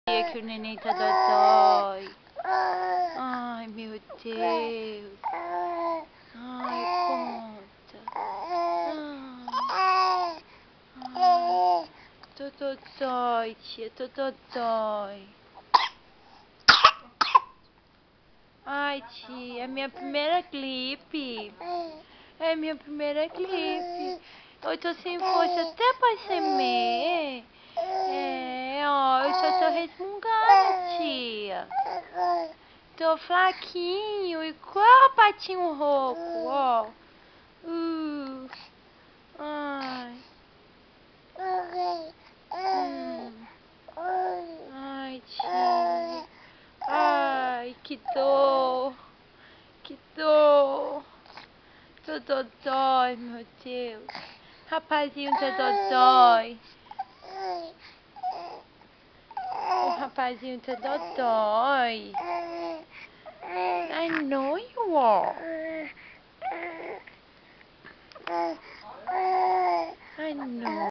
É que o neném tá dodói. Ai, meu Deus. Ai, conta. Ai, tô dodói, tia, tô dodói. Ai, tia, é minha primeira clipe. É minha primeira clipe. Eu tô sem força até pra semer. Ó, eu só tô resmungando, tia. Tô fraquinho, igual patinho rouco, ó. Ai. Ai, tia. Ai, que dor. Que dor. Tô dodói, meu Deus. Rapazinho tá dodói. O rapazinho tá dodói. I know you are. I know.